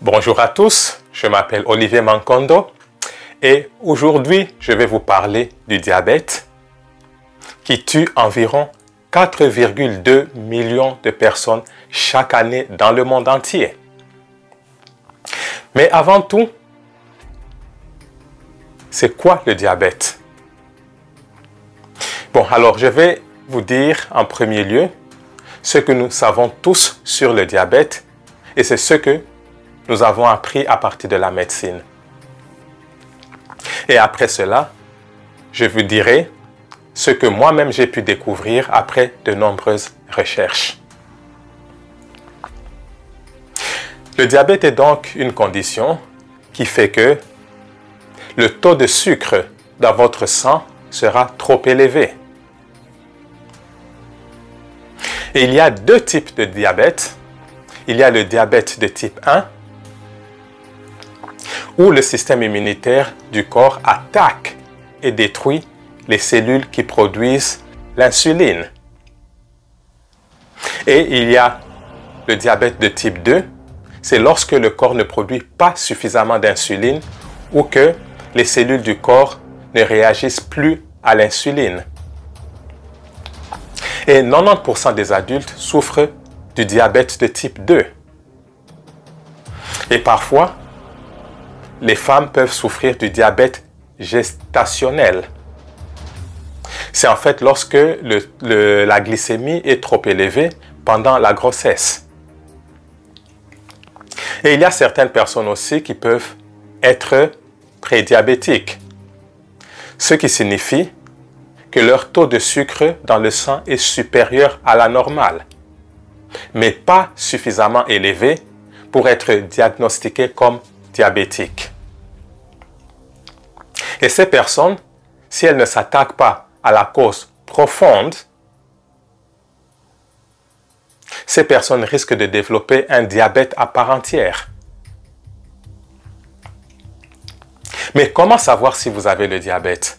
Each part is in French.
Bonjour à tous, je m'appelle Olivier Mankondo et aujourd'hui je vais vous parler du diabète qui tue environ 4,2 millions de personnes chaque année dans le monde entier. Mais avant tout, c'est quoi le diabète? Bon, alors je vais vous dire en premier lieu ce que nous savons tous sur le diabète et c'est ce que nous avons appris à partir de la médecine. Et après cela, je vous dirai ce que moi-même j'ai pu découvrir après de nombreuses recherches. Le diabète est donc une condition qui fait que le taux de sucre dans votre sang sera trop élevé. Et il y a deux types de diabète. Il y a le diabète de type 1, où le système immunitaire du corps attaque et détruit les cellules qui produisent l'insuline. Et il y a le diabète de type 2, c'est lorsque le corps ne produit pas suffisamment d'insuline ou que les cellules du corps ne réagissent plus à l'insuline. Et 90% des adultes souffrent du diabète de type 2. Et parfois, les femmes peuvent souffrir du diabète gestationnel. C'est en fait lorsque la glycémie est trop élevée pendant la grossesse. Et il y a certaines personnes aussi qui peuvent être prédiabétiques, ce qui signifie que leur taux de sucre dans le sang est supérieur à la normale, mais pas suffisamment élevé pour être diagnostiqués comme diabétiques. Et ces personnes, si elles ne s'attaquent pas à la cause profonde, ces personnes risquent de développer un diabète à part entière. Mais comment savoir si vous avez le diabète?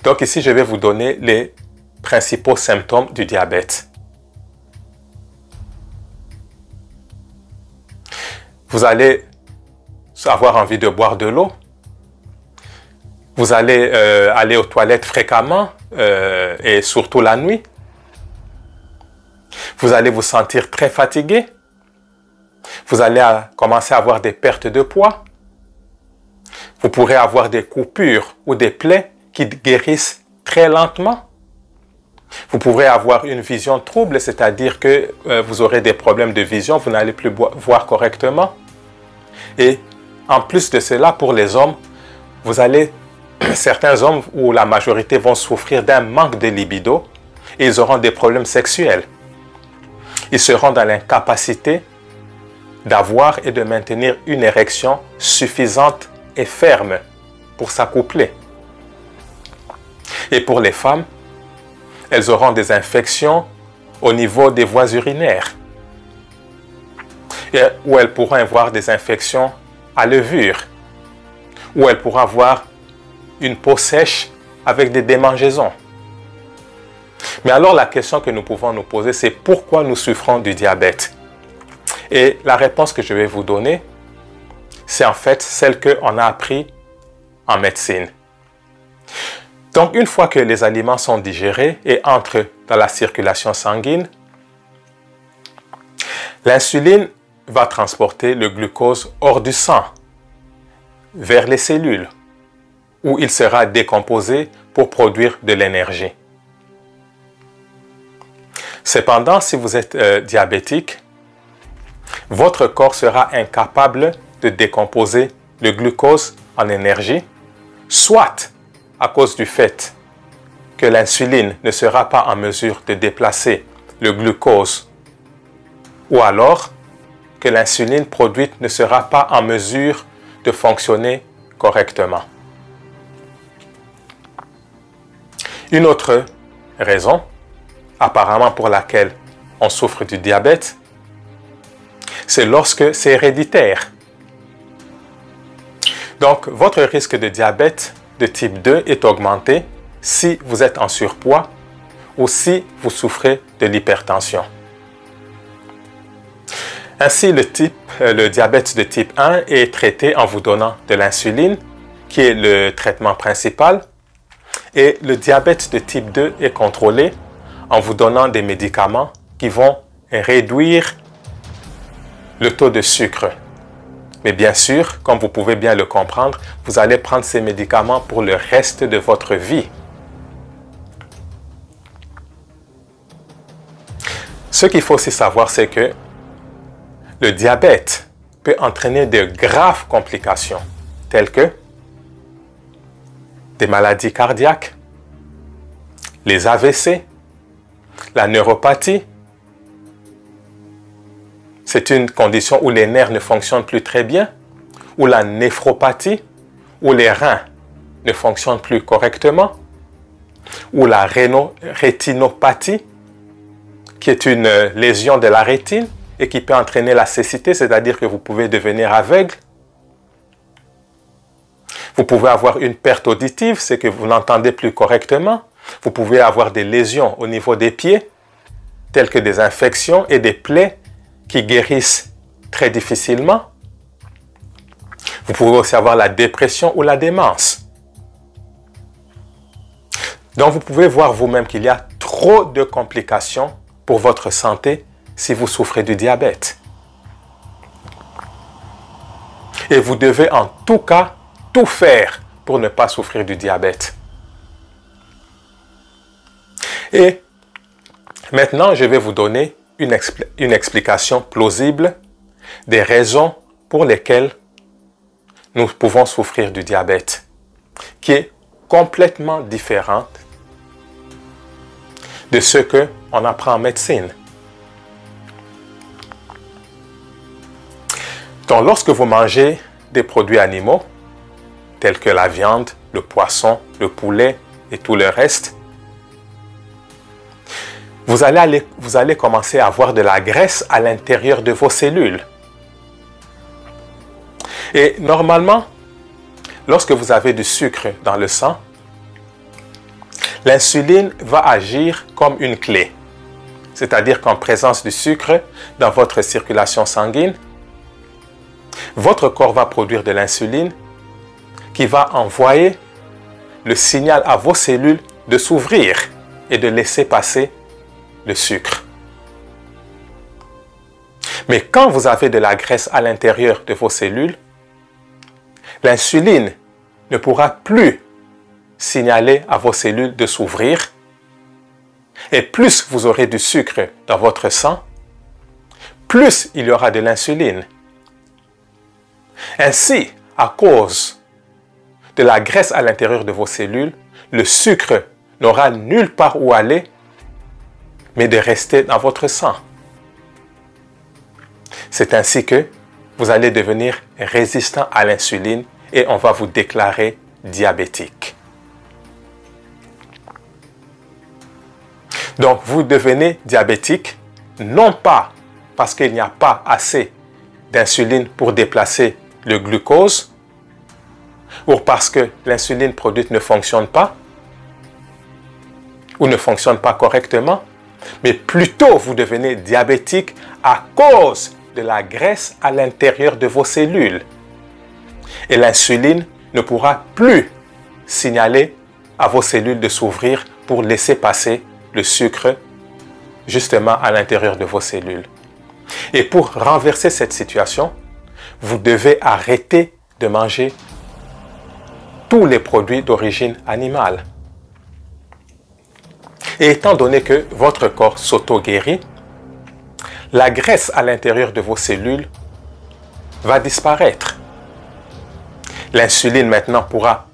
Donc ici, je vais vous donner les principaux symptômes du diabète. Vous allez avoir envie de boire de l'eau. Vous allez aller aux toilettes fréquemment et surtout la nuit. Vous allez vous sentir très fatigué. Vous allez commencer à avoir des pertes de poids. Vous pourrez avoir des coupures ou des plaies qui guérissent très lentement. Vous pourrez avoir une vision trouble, c'est-à-dire que vous aurez des problèmes de vision, vous n'allez plus voir correctement. Et en plus de cela, pour les hommes, certains hommes ou la majorité vont souffrir d'un manque de libido et ils auront des problèmes sexuels. Ils seront dans l'incapacité d'avoir et de maintenir une érection suffisante et ferme pour s'accoupler. Et pour les femmes, elles auront des infections au niveau des voies urinaires, où elles pourront avoir des infections à levure, où elles pourront avoir une peau sèche avec des démangeaisons. Mais alors la question que nous pouvons nous poser, c'est pourquoi nous souffrons du diabète? Et la réponse que je vais vous donner, c'est en fait celle qu'on a appris en médecine. Donc une fois que les aliments sont digérés et entrent dans la circulation sanguine, l'insuline va transporter le glucose hors du sang, vers les cellules, où il sera décomposé pour produire de l'énergie. Cependant, si vous êtes diabétique, votre corps sera incapable de décomposer le glucose en énergie, soit à cause du fait que l'insuline ne sera pas en mesure de déplacer le glucose, ou alors que l'insuline produite ne sera pas en mesure de fonctionner correctement. Une autre raison, apparemment pour laquelle on souffre du diabète, c'est lorsque c'est héréditaire. Donc, votre risque de diabète de type 2 est augmenté si vous êtes en surpoids ou si vous souffrez de l'hypertension. Ainsi, le diabète de type 1 est traité en vous donnant de l'insuline, qui est le traitement principal, et le diabète de type 2 est contrôlé en vous donnant des médicaments qui vont réduire le taux de sucre. Mais bien sûr, comme vous pouvez bien le comprendre, vous allez prendre ces médicaments pour le reste de votre vie. Ce qu'il faut aussi savoir, c'est que le diabète peut entraîner de graves complications, telles que des maladies cardiaques, les AVC, la neuropathie. C'est une condition où les nerfs ne fonctionnent plus très bien, ou la néphropathie, où les reins ne fonctionnent plus correctement, ou la rétinopathie, qui est une lésion de la rétine et qui peut entraîner la cécité, c'est-à-dire que vous pouvez devenir aveugle. Vous pouvez avoir une perte auditive, c'est que vous n'entendez plus correctement. Vous pouvez avoir des lésions au niveau des pieds, telles que des infections et des plaies qui guérissent très difficilement. Vous pouvez aussi avoir la dépression ou la démence. Donc vous pouvez voir vous-même qu'il y a trop de complications pour votre santé si vous souffrez du diabète. Et vous devez en tout cas tout faire pour ne pas souffrir du diabète. Et maintenant, je vais vous donner une explication plausible des raisons pour lesquelles nous pouvons souffrir du diabète, qui est complètement différente de ce qu'on apprend en médecine. Donc, lorsque vous mangez des produits animaux, tels que la viande, le poisson, le poulet et tout le reste, vous allez commencer à avoir de la graisse à l'intérieur de vos cellules. Et normalement, lorsque vous avez du sucre dans le sang, l'insuline va agir comme une clé. C'est-à-dire qu'en présence du sucre dans votre circulation sanguine, votre corps va produire de l'insuline qui va envoyer le signal à vos cellules de s'ouvrir et de laisser passer le sucre. Mais quand vous avez de la graisse à l'intérieur de vos cellules, l'insuline ne pourra plus signaler à vos cellules de s'ouvrir. Et plus vous aurez du sucre dans votre sang, plus il y aura de l'insuline. Ainsi, à cause de la graisse à l'intérieur de vos cellules, le sucre n'aura nulle part où aller, mais de rester dans votre sang. C'est ainsi que vous allez devenir résistant à l'insuline et on va vous déclarer diabétique. Donc, vous devenez diabétique, non pas parce qu'il n'y a pas assez d'insuline pour déplacer le glucose, ou parce que l'insuline produite ne fonctionne pas, ou ne fonctionne pas correctement, mais plutôt vous devenez diabétique à cause de la graisse à l'intérieur de vos cellules. Et l'insuline ne pourra plus signaler à vos cellules de s'ouvrir pour laisser passer le sucre justement à l'intérieur de vos cellules. Et pour renverser cette situation, vous devez arrêter de manger tous les produits d'origine animale. Et étant donné que votre corps s'auto-guérit, la graisse à l'intérieur de vos cellules va disparaître. L'insuline maintenant pourra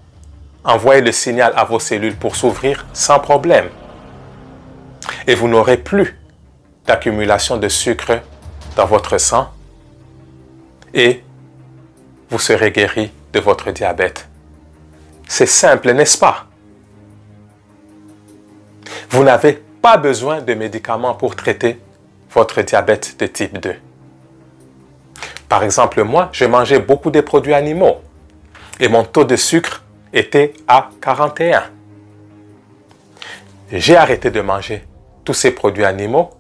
envoyer le signal à vos cellules pour s'ouvrir sans problème. Et vous n'aurez plus d'accumulation de sucre dans votre sang et vous serez guéri de votre diabète. C'est simple, n'est-ce pas? Vous n'avez pas besoin de médicaments pour traiter votre diabète de type 2. Par exemple, moi, je mangeais beaucoup de produits animaux et mon taux de sucre était à 41. J'ai arrêté de manger tous ces produits animaux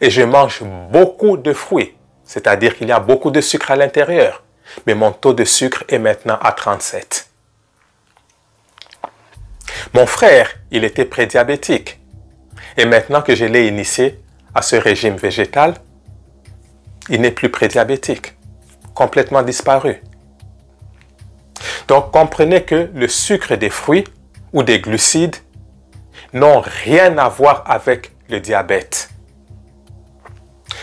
et je mange beaucoup de fruits c'est-à-dire qu'il y a beaucoup de sucre à l'intérieur. Mais mon taux de sucre est maintenant à 37. Mon frère, il était prédiabétique. Et maintenant que je l'ai initié à ce régime végétal, il n'est plus prédiabétique, complètement disparu. Donc comprenez que le sucre des fruits ou des glucides n'ont rien à voir avec le diabète.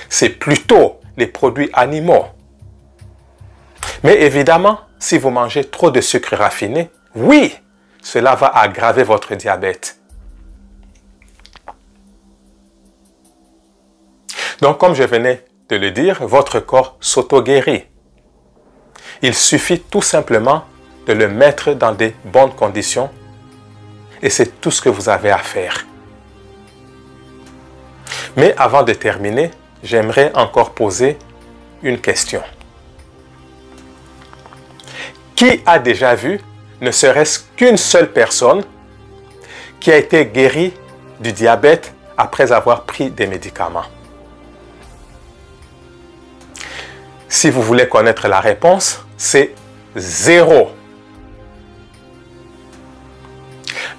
C'est plutôt les produits animaux. Mais évidemment, si vous mangez trop de sucre raffiné, oui, cela va aggraver votre diabète. Donc, comme je venais de le dire, votre corps s'auto-guérit. Il suffit tout simplement de le mettre dans des bonnes conditions et c'est tout ce que vous avez à faire. Mais avant de terminer, j'aimerais encore poser une question. Qui a déjà vu, ne serait-ce qu'une seule personne, qui a été guérie du diabète après avoir pris des médicaments? Si vous voulez connaître la réponse, c'est 0.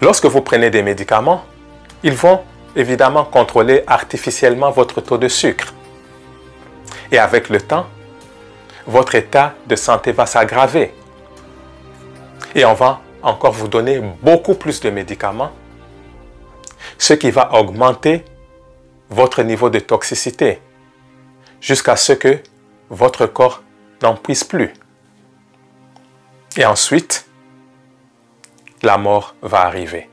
Lorsque vous prenez des médicaments, ils vont évidemment contrôler artificiellement votre taux de sucre. Et avec le temps, votre état de santé va s'aggraver. Et on va encore vous donner beaucoup plus de médicaments, ce qui va augmenter votre niveau de toxicité jusqu'à ce que votre corps n'en puisse plus. Et ensuite, la mort va arriver.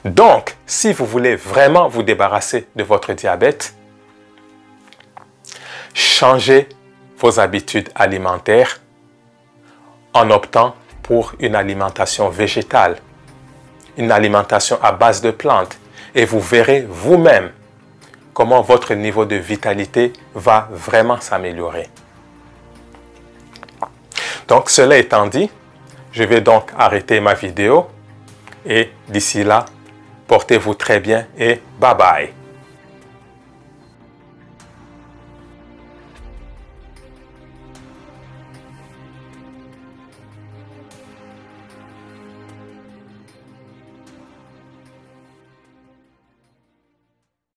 Donc, si vous voulez vraiment vous débarrasser de votre diabète, changez vos habitudes alimentaires en optant pour une alimentation végétale, une alimentation à base de plantes, et vous verrez vous-même comment votre niveau de vitalité va vraiment s'améliorer. Donc, cela étant dit, je vais donc arrêter ma vidéo et d'ici là, portez-vous très bien et bye bye.